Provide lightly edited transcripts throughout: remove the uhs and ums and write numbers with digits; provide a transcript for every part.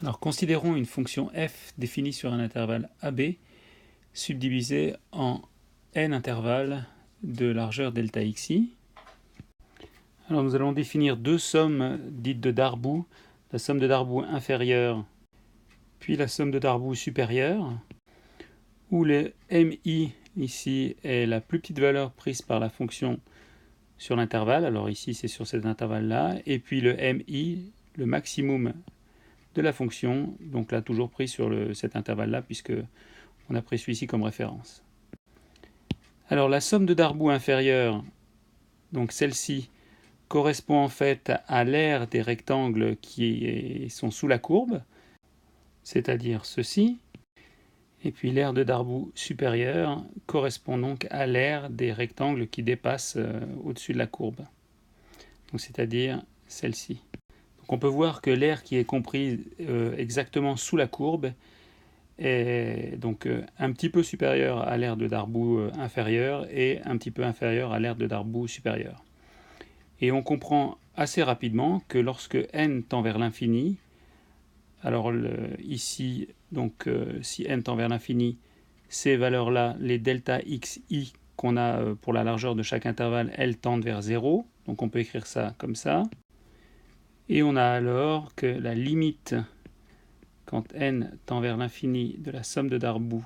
Alors considérons une fonction f définie sur un intervalle AB subdivisée en n intervalles de largeur delta xi. Alors nous allons définir deux sommes dites de Darboux, la somme de Darboux inférieure puis la somme de Darboux supérieure, où le mi ici est la plus petite valeur prise par la fonction sur l'intervalle, alors ici c'est sur cet intervalle-là, et puis le mi, le maximum de la fonction, donc là toujours pris sur cet intervalle-là, puisque on a pris celui-ci comme référence. Alors la somme de Darboux inférieure, donc celle-ci, correspond en fait à l'aire des rectangles qui sont sous la courbe, c'est-à-dire ceci, et puis l'aire de Darboux supérieure correspond donc à l'aire des rectangles qui dépassent au-dessus de la courbe, donc c'est-à-dire celle-ci. Donc on peut voir que l'aire qui est comprise exactement sous la courbe est donc un petit peu supérieure à l'aire de Darboux inférieure et un petit peu inférieure à l'aire de Darboux supérieure. Et on comprend assez rapidement que lorsque n tend vers l'infini, alors ici, donc si n tend vers l'infini, ces valeurs-là, les delta xi qu'on a pour la largeur de chaque intervalle, elles tendent vers 0. Donc on peut écrire ça comme ça. Et on a alors que la limite, quand n tend vers l'infini, de la somme de Darboux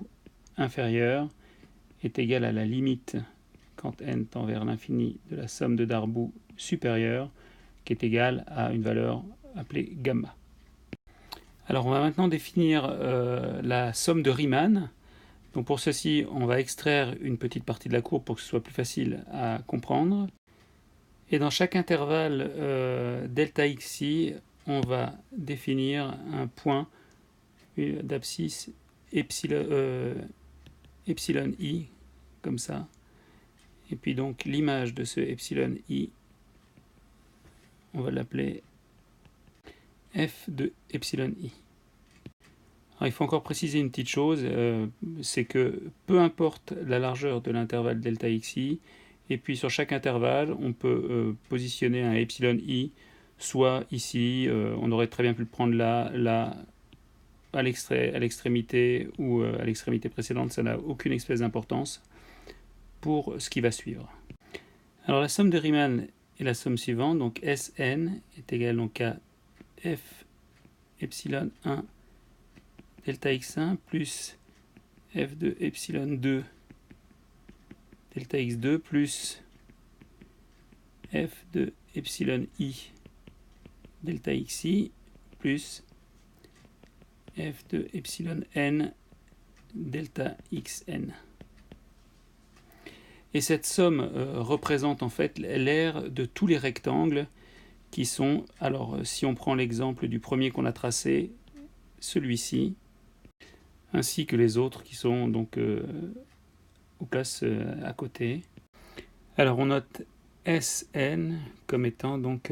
inférieure est égale à la limite, quand n tend vers l'infini, de la somme de Darboux supérieure, qui est égale à une valeur appelée gamma. Alors on va maintenant définir la somme de Riemann. Donc pour ceci, on va extraire une petite partie de la courbe pour que ce soit plus facile à comprendre. Et dans chaque intervalle delta xi, on va définir un point d'abscisse epsilon i, comme ça. Et puis donc l'image de ce epsilon i, on va l'appeler f de epsilon i. Alors, il faut encore préciser une petite chose, c'est que peu importe la largeur de l'intervalle delta xi, et puis sur chaque intervalle, on peut positionner un epsilon i, soit ici, on aurait très bien pu le prendre là, à l'extrémité ou à l'extrémité précédente, ça n'a aucune espèce d'importance pour ce qui va suivre. Alors la somme de Riemann est la somme suivante, donc Sn est égal donc à f epsilon 1 delta x1 plus f de epsilon 2 delta x2 plus f de epsilon i delta xi plus f de epsilon n delta xn. Et cette somme représente en fait l'aire de tous les rectangles qui sont, alors si on prend l'exemple du premier qu'on a tracé, celui-ci, ainsi que les autres qui sont donc aux places à côté. Alors on note Sn comme étant donc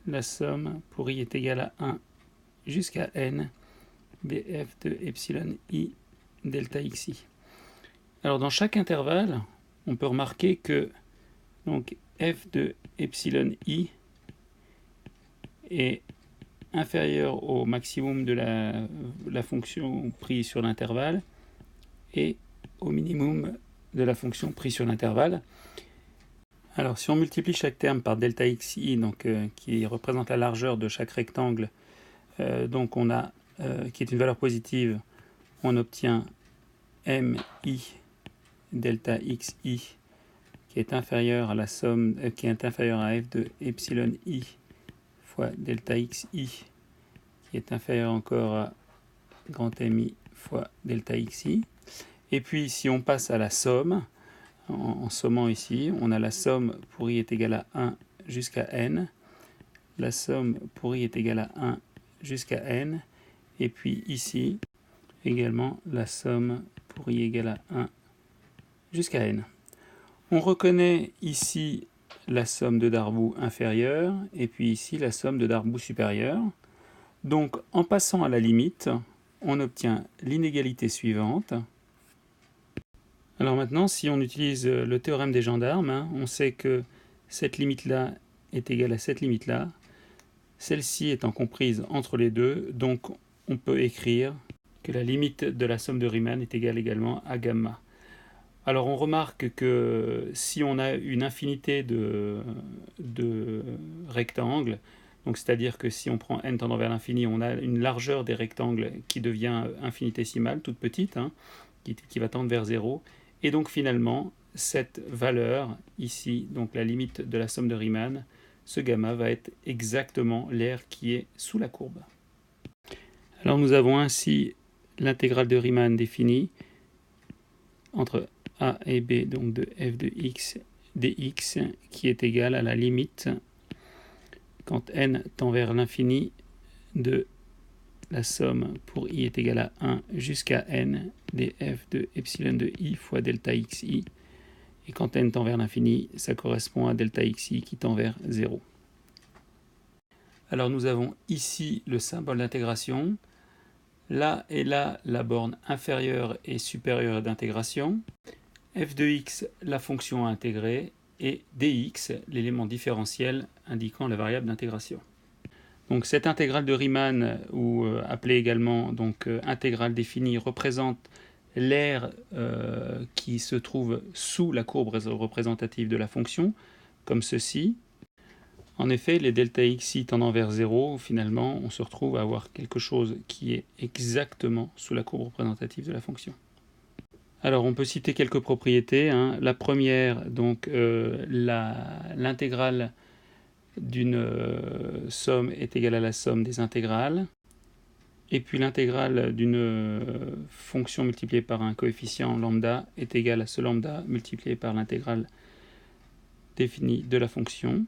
la somme pour i est égale à 1 jusqu'à n df de epsilon i delta xi. Alors dans chaque intervalle, on peut remarquer que donc f de epsilon i est inférieur au maximum de la fonction prise sur l'intervalle et au minimum de la fonction prise sur l'intervalle. Alors si on multiplie chaque terme par delta xi, donc, qui représente la largeur de chaque rectangle, donc on a, qui est une valeur positive, on obtient mi delta xi qui est inférieur à la somme, qui est inférieur à f de epsilon i fois delta xi, qui est inférieur encore à grand mi fois delta xi. Et puis si on passe à la somme, en sommant ici, on a la somme pour i est égale à 1 jusqu'à n, la somme pour i est égale à 1 jusqu'à n, et puis ici également la somme pour i égale à 1 jusqu'à n. On reconnaît ici la somme de Darboux inférieure et puis ici la somme de Darboux supérieure. Donc en passant à la limite, on obtient l'inégalité suivante. Alors maintenant, si on utilise le théorème des gendarmes, on sait que cette limite-là est égale à cette limite-là. celle-ci étant comprise entre les deux, donc on peut écrire que la limite de la somme de Riemann est égale également à gamma. Alors on remarque que si on a une infinité de rectangles, donc c'est-à-dire que si on prend n tendant vers l'infini, on a une largeur des rectangles qui devient infinitésimale, toute petite, hein, qui va tendre vers 0, et donc finalement cette valeur ici, donc la limite de la somme de Riemann, ce gamma va être exactement l'aire qui est sous la courbe. Alors nous avons ainsi l'intégrale de Riemann définie entre a et b, donc de f de x dx, qui est égale à la limite, quand n tend vers l'infini, de la somme pour i est égale à 1 jusqu'à n df de epsilon de i fois delta xi. Et quand n tend vers l'infini, ça correspond à delta xi qui tend vers 0. Alors nous avons ici le symbole d'intégration. Là et là, la borne inférieure et supérieure d'intégration. F de x, la fonction à intégrer, et dx, l'élément différentiel indiquant la variable d'intégration. Donc cette intégrale de Riemann, ou appelée également donc, intégrale définie, représente l'aire qui se trouve sous la courbe représentative de la fonction, comme ceci. En effet, les delta xi tendant vers 0, finalement, on se retrouve à avoir quelque chose qui est exactement sous la courbe représentative de la fonction. Alors, on peut citer quelques propriétés, hein. La première, donc, l'intégrale d'une somme est égale à la somme des intégrales. Et puis l'intégrale d'une fonction multipliée par un coefficient lambda est égale à ce lambda multiplié par l'intégrale définie de la fonction.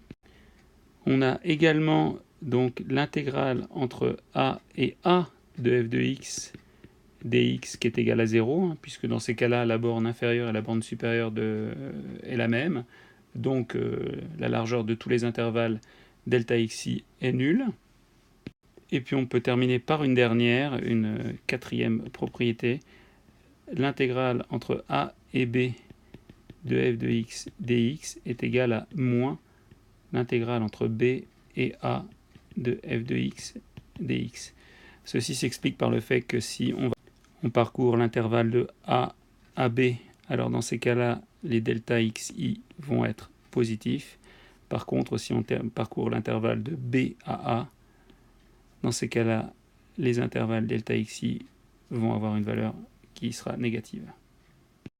On a également donc l'intégrale entre a et a de f de x dx qui est égale à 0, hein, puisque dans ces cas-là, la borne inférieure et la borne supérieure est la même. Donc la largeur de tous les intervalles delta xi est nulle. Et puis on peut terminer par une dernière, une quatrième propriété. L'intégrale entre a et b de f de x dx est égale à moins l'intégrale entre b et a de f de x dx. Ceci s'explique par le fait que si on parcourt l'intervalle de a à b, alors dans ces cas-là, les delta xi vont être positifs. Par contre, si on parcourt l'intervalle de b à a, dans ces cas-là, les intervalles delta xi vont avoir une valeur qui sera négative.